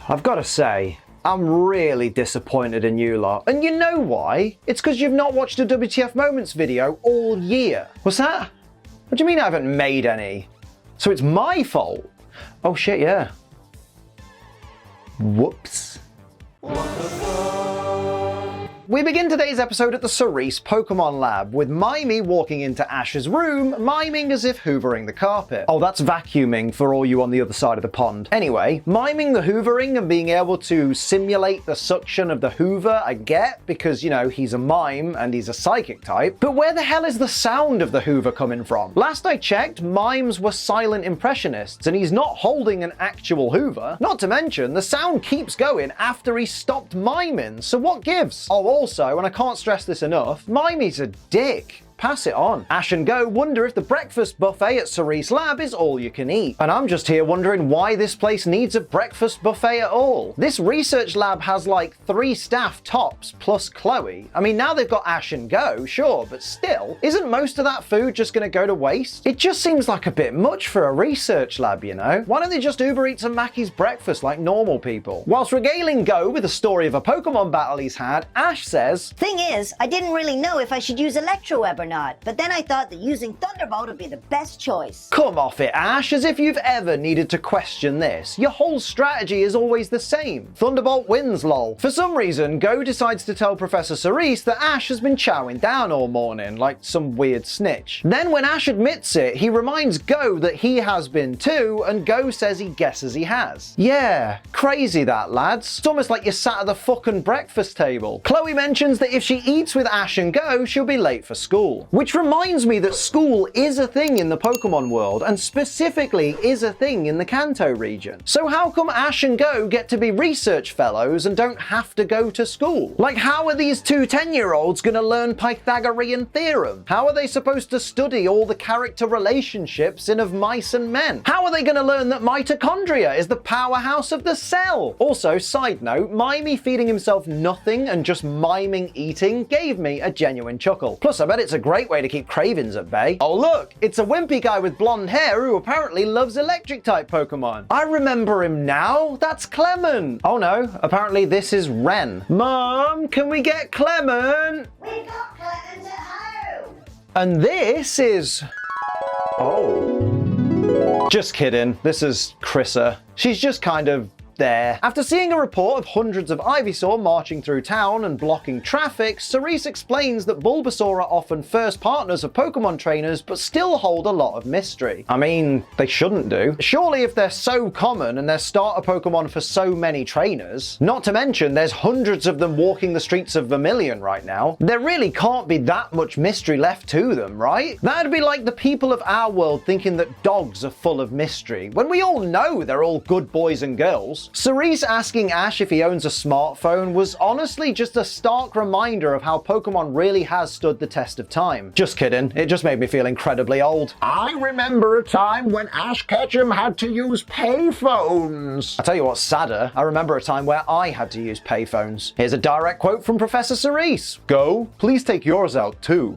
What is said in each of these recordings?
I've got to say, I'm really disappointed in you lot. And you know why? It's because you've not watched a WTF Moments video all year. What's that? What do you mean I haven't made any? So it's my fault? Oh shit, yeah. Whoops. We begin today's episode at the Cerise Pokémon Lab, with Mimey walking into Ash's room, miming as if hoovering the carpet. Oh, that's vacuuming for all you on the other side of the pond. Anyway, miming the hoovering and being able to simulate the suction of the hoover, I get, because, you know, he's a mime and he's a psychic type. But where the hell is the sound of the hoover coming from? Last I checked, mimes were silent impressionists, and he's not holding an actual hoover. Not to mention, the sound keeps going after he stopped miming, so what gives? Oh, also, and I can't stress this enough, Mimey's a dick. Pass it on. Ash and Go wonder if the breakfast buffet at Cerise Lab is all you can eat. And I'm just here wondering why this place needs a breakfast buffet at all. This research lab has like 3 staff tops plus Chloe. I mean, now they've got Ash and Go, sure, but still, isn't most of that food just gonna go to waste? It just seems like a bit much for a research lab, you know? Why don't they just Uber Eats and Mackey's breakfast like normal people? Whilst regaling Go with a story of a Pokemon battle he's had, Ash says, "Thing is, I didn't really know if I should use Electro Web or not, but then I thought that using Thunderbolt would be the best choice." Come off it, Ash, as if you've ever needed to question this. Your whole strategy is always the same. Thunderbolt wins, lol. For some reason, Go decides to tell Professor Cerise that Ash has been chowing down all morning, like some weird snitch. Then when Ash admits it, he reminds Go that he has been too, and Go says he guesses he has. Yeah, crazy that, lads. It's almost like you're sat at the fucking breakfast table. Chloe mentions that if she eats with Ash and Go, she'll be late for school. Which reminds me that school is a thing in the Pokemon world, and specifically is a thing in the Kanto region. So how come Ash and Go get to be research fellows and don't have to go to school? Like, how are these 2 10-year-olds gonna learn Pythagorean theorem? How are they supposed to study all the character relationships in Of Mice and Men? How are they gonna learn that mitochondria is the powerhouse of the cell? Also, side note, Mimey feeding himself nothing and just miming eating gave me a genuine chuckle. Plus, I bet it's a great way to keep cravings at bay. Oh look, it's a wimpy guy with blonde hair who apparently loves electric type Pokemon. I remember him now, that's Clement. Oh no, apparently this is Ren. Mom, can we get Clement? We've got Clement at home. And this is... oh. Just kidding, this is Chrissa. She's just kind of there. After seeing a report of hundreds of Ivysaur marching through town and blocking traffic, Cerise explains that Bulbasaur are often first partners of Pokemon trainers but still hold a lot of mystery. I mean, they shouldn't do. Surely if they're so common and they're starter Pokemon for so many trainers, not to mention there's hundreds of them walking the streets of Vermilion right now, there really can't be that much mystery left to them, right? That'd be like the people of our world thinking that dogs are full of mystery, when we all know they're all good boys and girls. Cerise asking Ash if he owns a smartphone was honestly just a stark reminder of how Pokemon really has stood the test of time. Just kidding, it just made me feel incredibly old. I remember a time when Ash Ketchum had to use payphones. I tell you what's sadder, I remember a time where I had to use payphones. Here's a direct quote from Professor Cerise. Go, please take yours out too.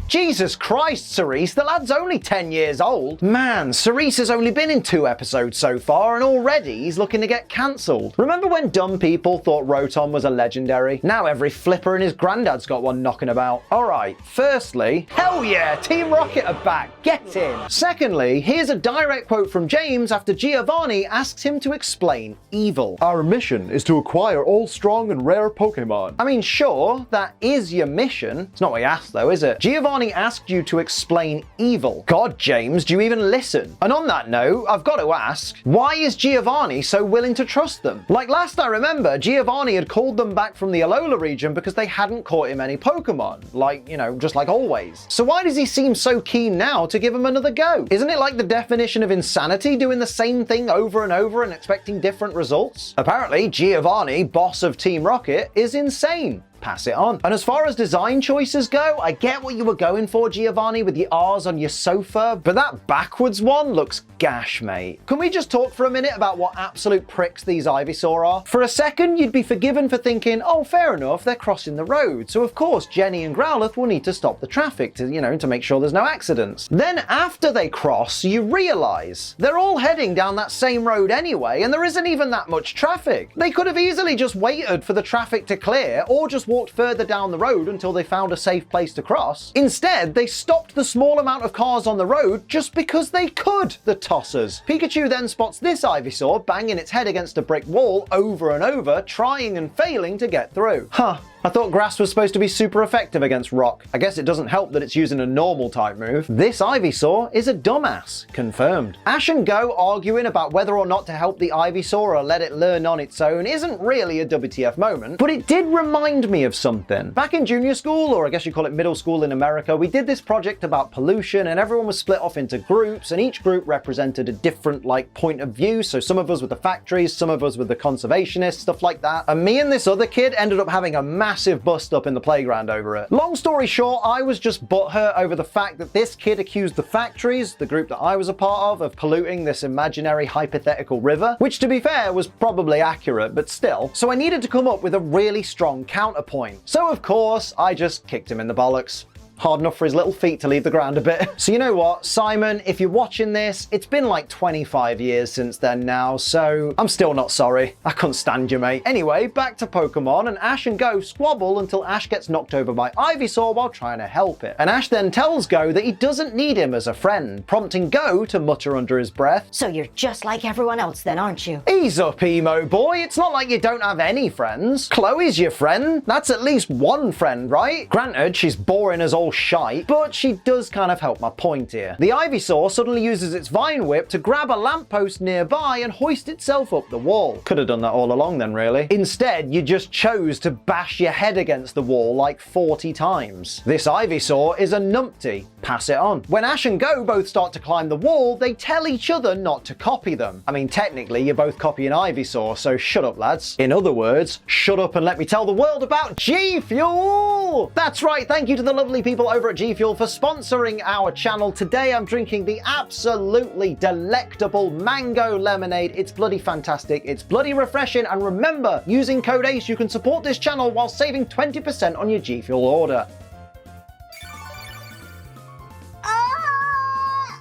Jesus Christ, Cerise, the lad's only 10 years old. Man, Cerise has only been in 2 episodes so far and already he's looking to get cancelled. Remember when dumb people thought Rotom was a legendary? Now every flipper and his granddad's got one knocking about. Alright, firstly, hell yeah, Team Rocket are back, get in. Secondly, here's a direct quote from James after Giovanni asks him to explain evil. Our mission is to acquire all strong and rare Pokemon. I mean, sure, that is your mission. It's not what you asked though, is it? Giovanni asked you to explain evil. God, James, do you even listen? And on that note, I've got to ask, why is Giovanni so willing to trust them? Like last I remember, Giovanni had called them back from the Alola region because they hadn't caught him any Pokemon. Like, you know, just like always. So why does he seem so keen now to give him another go? Isn't it like the definition of insanity, doing the same thing over and over and expecting different results? Apparently, Giovanni, boss of Team Rocket, is insane. Pass it on. And as far as design choices go, I get what you were going for, Giovanni, with the R's on your sofa, but that backwards one looks Gosh, mate. Can we just talk for a minute about what absolute pricks these Ivysaur are? For a second, you'd be forgiven for thinking, oh, fair enough, they're crossing the road. So of course, Jenny and Growlithe will need to stop the traffic to make sure there's no accidents. Then after they cross, you realize they're all heading down that same road anyway, and there isn't even that much traffic. They could have easily just waited for the traffic to clear, or just walked further down the road until they found a safe place to cross. Instead, they stopped the small amount of cars on the road just because they could, the tossers. Pikachu then spots this Ivysaur banging its head against a brick wall over and over, trying and failing to get through. Huh. I thought grass was supposed to be super effective against rock. I guess it doesn't help that it's using a normal type move. This Ivysaur is a dumbass. Confirmed. Ash and Go arguing about whether or not to help the Ivysaur or let it learn on its own isn't really a WTF moment, but it did remind me of something. Back in junior school, or I guess you call it middle school in America, we did this project about pollution and everyone was split off into groups and each group represented a different point of view. So some of us were the factories, some of us were the conservationists, stuff like that. And me and this other kid ended up having a massive bust up in the playground over it. Long story short, I was just butthurt over the fact that this kid accused the factories, the group that I was a part of polluting this imaginary hypothetical river, which to be fair was probably accurate, but still. So I needed to come up with a really strong counterpoint. So of course, I just kicked him in the bollocks. Hard enough for his little feet to leave the ground a bit. So you know what, Simon, if you're watching this, it's been like 25 years since then now, so I'm still not sorry. I couldn't stand you, mate. Anyway, back to Pokemon, and Ash and Go squabble until Ash gets knocked over by Ivysaur while trying to help it. And Ash then tells Go that he doesn't need him as a friend, prompting Go to mutter under his breath, So you're just like everyone else then, aren't you? ease up, emo boy. It's not like you don't have any friends. Chloe's your friend. That's at least one friend, right? Granted, she's boring as all shite, but she does kind of help my point here. The Ivysaur suddenly uses its Vine Whip to grab a lamppost nearby and hoist itself up the wall. Could have done that all along then, really. Instead, you just chose to bash your head against the wall like 40 times. This Ivysaur is a numpty. Pass it on. When Ash and Go both start to climb the wall, they tell each other not to copy them. I mean, technically, you're both copying Ivysaur, so shut up, lads. In other words, shut up and let me tell the world about G Fuel! That's right, thank you to the lovely people over at G Fuel for sponsoring our channel. Today I'm drinking the absolutely delectable mango lemonade. It's bloody fantastic, it's bloody refreshing, and remember, using code ACE you can support this channel while saving 20% on your G Fuel order.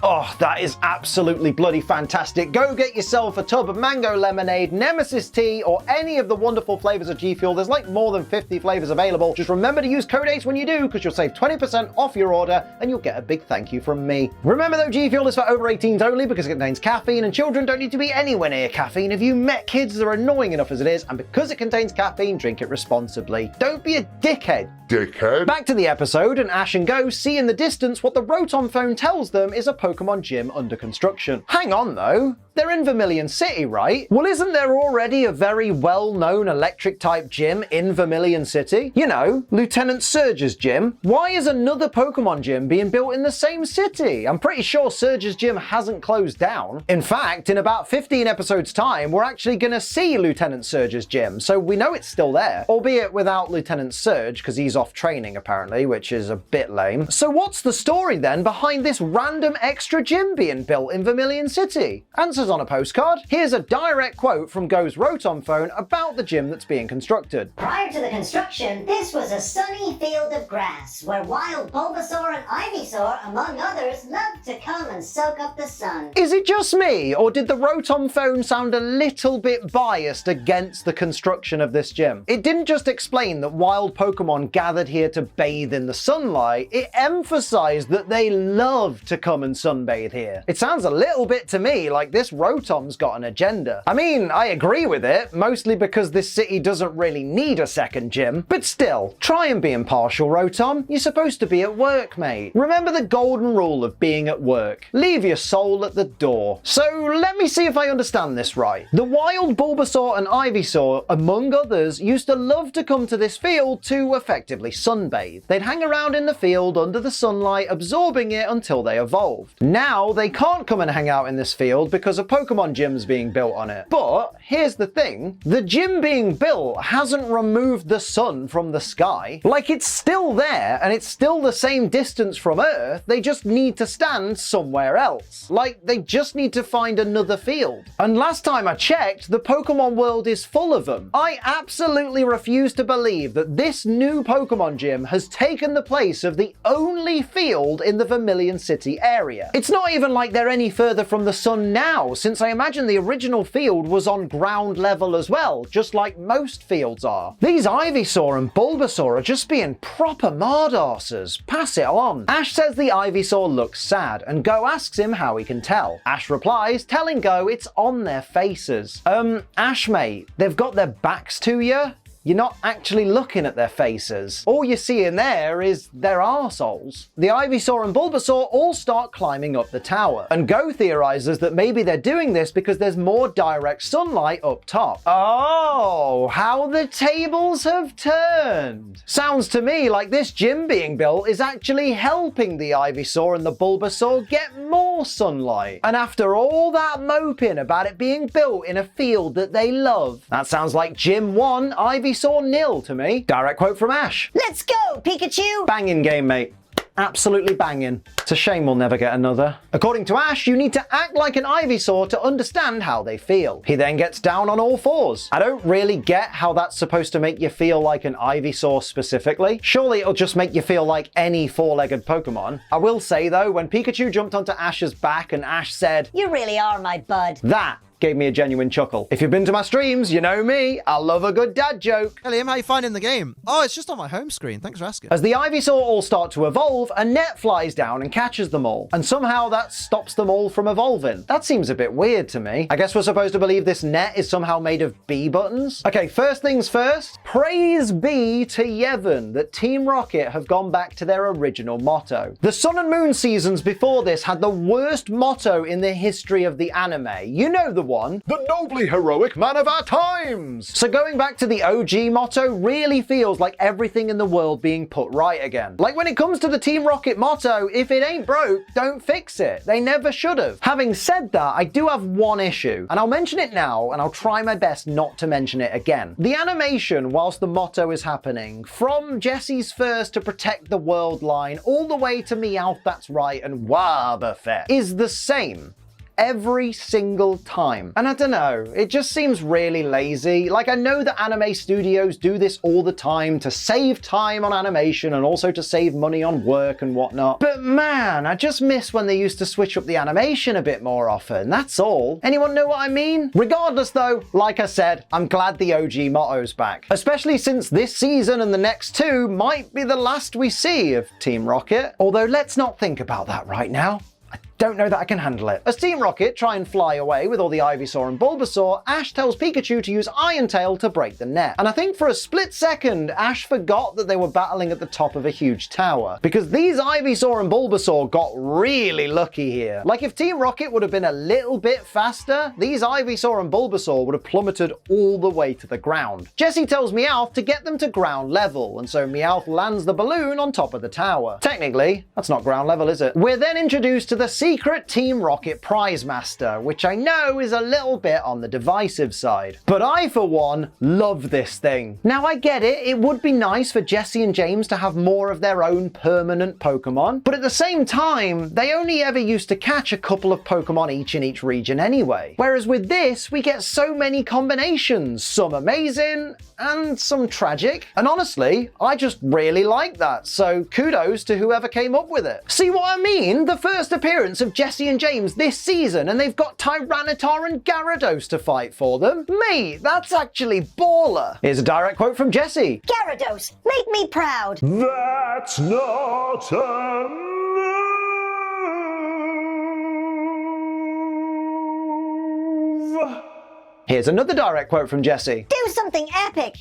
Oh, that is absolutely bloody fantastic. Go get yourself a tub of mango lemonade, Nemesis tea, or any of the wonderful flavors of G Fuel. There's like more than 50 flavors available. Just remember to use code ACE when you do, because you'll save 20% off your order and you'll get a big thank you from me. Remember though, G Fuel is for over 18s only because it contains caffeine, and children don't need to be anywhere near caffeine. If you met kids, they're annoying enough as it is, and because it contains caffeine, drink it responsibly. Don't be a dickhead. Dickhead. Back to the episode, and Ash and Go see in the distance what the Rotom phone tells them is a Pokemon gym under construction. Hang on though, they're in Vermilion City, right? Well, isn't there already a very well-known electric-type gym in Vermilion City? You know, Lieutenant Surge's gym. Why is another Pokemon gym being built in the same city? I'm pretty sure Surge's gym hasn't closed down. In fact, in about 15 episodes time, we're actually gonna see Lieutenant Surge's gym, so we know it's still there. Albeit without Lieutenant Surge, because he's off training apparently, which is a bit lame. So what's the story then behind this random extra gym being built in Vermilion City? Answers on a postcard. Here's a direct quote from Go's Rotom phone about the gym that's being constructed. Prior to the construction, this was a sunny field of grass where wild Bulbasaur and Ivysaur, among others, loved to come and soak up the sun. Is it just me, or did the Rotom phone sound a little bit biased against the construction of this gym? It didn't just explain that wild Pokemon gathered here to bathe in the sunlight, it emphasized that they love to come and sunbathe here. It sounds a little bit to me like this Rotom's got an agenda. I mean, I agree with it, mostly because this city doesn't really need a second gym, but still, try and be impartial, Rotom. You're supposed to be at work, mate. Remember the golden rule of being at work. Leave your soul at the door. So let me see if I understand this right. The wild Bulbasaur and Ivysaur, among others, used to love to come to this field to effectively sunbathe. They'd hang around in the field under the sunlight, absorbing it until they evolved. Now they can't come and hang out in this field because a Pokemon gym's being built on it. But here's the thing, the gym being built hasn't removed the sun from the sky. Like, it's still there and it's still the same distance from Earth, they just need to stand somewhere else. Like, they just need to find another field. And last time I checked, the Pokemon world is full of them. I absolutely refuse to believe that this new Pokemon gym has taken the place of the only field in the Vermilion City area. It's not even like they're any further from the sun now, since I imagine the original field was on ground level as well, just like most fields are. These Ivysaur and Bulbasaur are just being proper mardarses. Pass it on. Ash says the Ivysaur looks sad, and Go asks him how he can tell. Ash replies, telling Go it's on their faces. Ash mate, they've got their backs to you? You're not actually looking at their faces. All you're seeing there is their arseholes. The Ivysaur and Bulbasaur all start climbing up the tower, and Go theorizes that maybe they're doing this because there's more direct sunlight up top. Oh, how the tables have turned. Sounds to me like this gym being built is actually helping the Ivysaur and the Bulbasaur get more sunlight. And after all that moping about it being built in a field that they love, that sounds like Gym 1, Ivysaur 0 to me. Direct quote from Ash. Let's go, Pikachu! Banging game, mate. Absolutely banging. It's a shame we'll never get another. According to Ash, you need to act like an Ivysaur to understand how they feel. He then gets down on all fours. I don't really get how that's supposed to make you feel like an Ivysaur specifically. Surely it'll just make you feel like any four-legged Pokemon. I will say though, when Pikachu jumped onto Ash's back and Ash said, "You really are my bud," that gave me a genuine chuckle. If you've been to my streams, you know me. I love a good dad joke. Hey Liam, how you finding the game? Oh, it's just on my home screen. Thanks for asking. As the Ivysaur all start to evolve, a net flies down and catches them all. And somehow that stops them all from evolving. That seems a bit weird to me. I guess we're supposed to believe this net is somehow made of B buttons? Okay, first things first. Praise be to Yevon that Team Rocket have gone back to their original motto. The Sun and Moon seasons before this had the worst motto in the history of the anime. You know the one. The nobly heroic man of our times! So going back to the OG motto really feels like everything in the world being put right again. Like when it comes to the Team Rocket motto, if it ain't broke, don't fix it. They never should have. Having said that, I do have one issue, and I'll mention it now, and I'll try my best not to mention it again. The animation whilst the motto is happening, from Jesse's first to protect the world line, all the way to Meowth that's right and Wobbuffet, is the same every single time. And I don't know, it just seems really lazy. Like, I know that anime studios do this all the time to save time on animation and also to save money on work and whatnot. But man, I just miss when they used to switch up the animation a bit more often, that's all. Anyone know what I mean? Regardless though, like I said, I'm glad the OG motto's back. Especially since this season and the next two might be the last we see of Team Rocket. Although let's not think about that right now. Don't know that I can handle it. As Team Rocket try and fly away with all the Ivysaur and Bulbasaur, Ash tells Pikachu to use Iron Tail to break the net. And I think for a split second, Ash forgot that they were battling at the top of a huge tower. Because these Ivysaur and Bulbasaur got really lucky here. Like if Team Rocket would have been a little bit faster, these Ivysaur and Bulbasaur would have plummeted all the way to the ground. Jesse tells Meowth to get them to ground level, and so Meowth lands the balloon on top of the tower. Technically, that's not ground level, is it? We're then introduced to the secret Team Rocket prize master, which I know is a little bit on the divisive side. But I, for one, love this thing. Now I get it, it would be nice for Jesse and James to have more of their own permanent Pokemon, but at the same time, they only ever used to catch a couple of Pokemon each in each region anyway. Whereas with this, we get so many combinations, some amazing and some tragic. And honestly, I just really like that, so kudos to whoever came up with it. See what I mean? The first appearance of Jesse and James this season, and they've got Tyranitar and Gyarados to fight for them. Mate, that's actually baller. Here's a direct quote from Jesse. "Gyarados, make me proud." That's not a move. Here's another direct quote from Jesse. "Do something epic."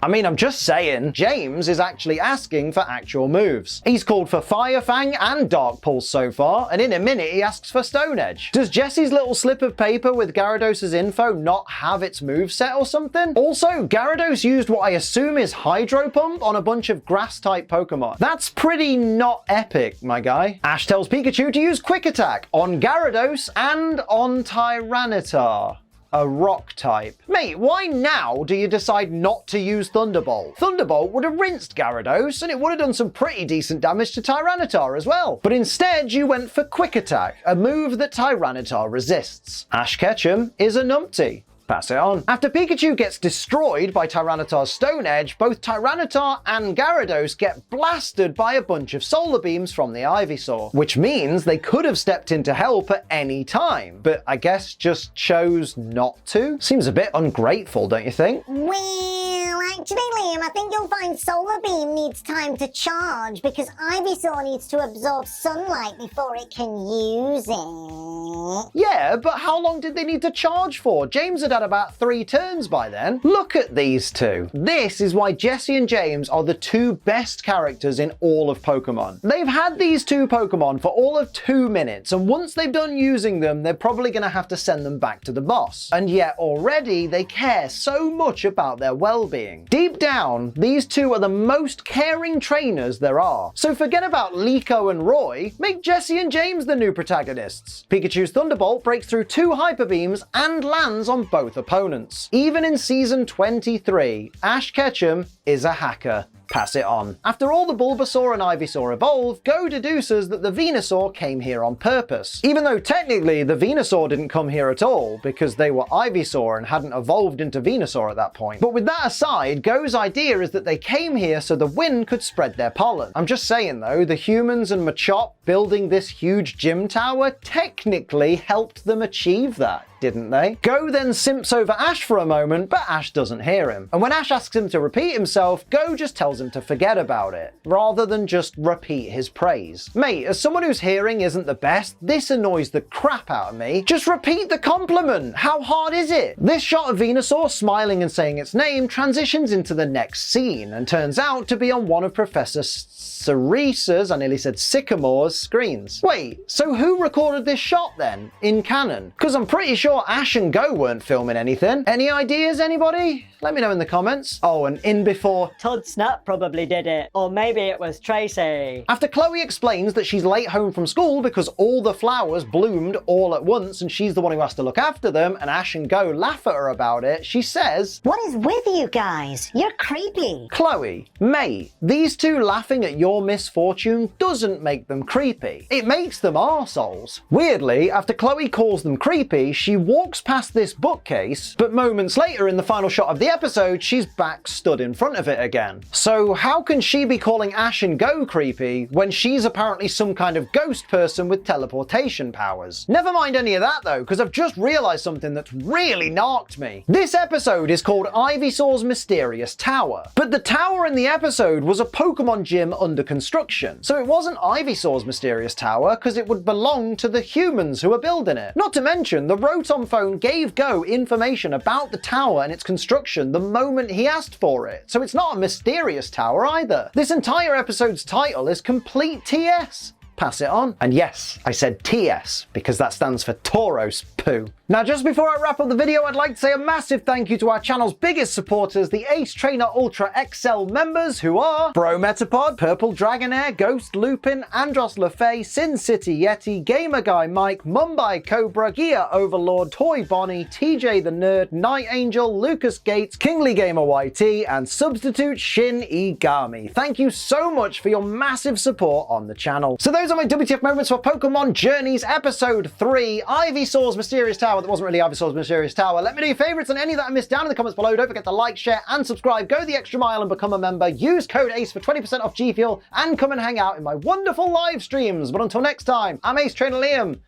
I mean, I'm just saying, James is actually asking for actual moves. He's called for Fire Fang and Dark Pulse so far, and in a minute he asks for Stone Edge. Does Jesse's little slip of paper with Gyarados' info not have its moveset or something? Also, Gyarados used what I assume is Hydro Pump on a bunch of grass-type Pokemon. That's pretty not epic, my guy. Ash tells Pikachu to use Quick Attack on Gyarados and on Tyranitar, a rock type. Mate, why now do you decide not to use Thunderbolt? Thunderbolt would have rinsed Gyarados and it would have done some pretty decent damage to Tyranitar as well. But instead you went for Quick Attack, a move that Tyranitar resists. Ash Ketchum is a numpty. Pass it on. After Pikachu gets destroyed by Tyranitar's Stone Edge, both Tyranitar and Gyarados get blasted by a bunch of solar beams from the Ivysaur, which means they could have stepped in to help at any time, but I guess just chose not to? Seems a bit ungrateful, don't you think? Well, actually, Liam, I think you'll find Solar Beam needs time to charge because Ivysaur needs to absorb sunlight before it can use it. Yeah, but how long did they need to charge for? James had about 3 turns by then. Look at these two. This is why Jesse and James are the 2 best characters in all of Pokemon. They've had these 2 Pokemon for all of 2 minutes, and once they've done using them, they're probably going to have to send them back to the boss. And yet already they care so much about their well-being. Deep down, these 2 are the most caring trainers there are. So forget about Liko and Roy, make Jesse and James the new protagonists. Pikachu's Thunderbolt breaks through 2 Hyper Beams and lands on both opponents. Even in Season 23, Ash Ketchum is a hacker. Pass it on. After all the Bulbasaur and Ivysaur evolve, Go deduces that the Venusaur came here on purpose. Even though technically the Venusaur didn't come here at all because they were Ivysaur and hadn't evolved into Venusaur at that point. But with that aside, Go's idea is that they came here so the wind could spread their pollen. I'm just saying though, the humans and Machop building this huge gym tower technically helped them achieve that, didn't they? Go then simps over Ash for a moment, but Ash doesn't hear him. And when Ash asks him to repeat himself, Go just tells him to forget about it, rather than just repeat his praise. Mate, as someone whose hearing isn't the best, this annoys the crap out of me. Just repeat the compliment! How hard is it? This shot of Venusaur smiling and saying its name transitions into the next scene, and turns out to be on one of Professor Cerise's, I nearly said Sycamore's, screens. Wait, so who recorded this shot then, in canon? Because I'm pretty sure Ash and Go weren't filming anything. Any ideas, anybody? Let me know in the comments. Oh, and in before... Todd Snap probably did it. Or maybe it was Tracy. After Chloe explains that she's late home from school because all the flowers bloomed all at once and she's the one who has to look after them, and Ash and Go laugh at her about it, she says, What is with you guys? You're creepy. Chloe, mate, these 2 laughing at your misfortune doesn't make them creepy. It makes them arseholes. Weirdly, after Chloe calls them creepy, she walks past this bookcase, but moments later in the final shot of the episode, she's back stood in front of it again. So how can she be calling Ash and Go creepy when she's apparently some kind of ghost person with teleportation powers? Never mind any of that though, because I've just realized something that's really narked me. This episode is called Ivysaur's Mysterious Tower, but the tower in the episode was a Pokemon gym under construction. So it wasn't Ivysaur's Mysterious Tower because it would belong to the humans who are building it. Not to mention, the Rotom phone gave Go information about the tower and its construction the moment he asked for it. So it's not a mysterious tower either. This entire episode's title is complete TS. Pass it on. And yes, I said TS because that stands for Tauros Poo. Now, just before I wrap up the video, I'd like to say a massive thank you to our channel's biggest supporters, the Ace Trainer Ultra XL members, who are Bro Metapod, Purple Dragonair, Ghost Lupin, Andros LaFay, Sin City Yeti, Gamer Guy Mike, Mumbai Cobra, Gear Overlord, Toy Bonnie, TJ the Nerd, Night Angel, Lucas Gates, Kingly Gamer YT, and Substitute Shin Igami. Thank you so much for your massive support on the channel. So those are my WTF moments for Pokemon Journeys Episode 3, Ivysaur's Mysterious Tower. That wasn't really Ivysaur's Mysterious Tower. Let me know your favourites and any that I missed down in the comments below. Don't forget to like, share, and subscribe. Go the extra mile and become a member. Use code ACE for 20% off G Fuel and come and hang out in my wonderful live streams. But until next time, I'm Ace Trainer Liam.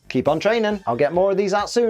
Keep on training. I'll get more of these out soon.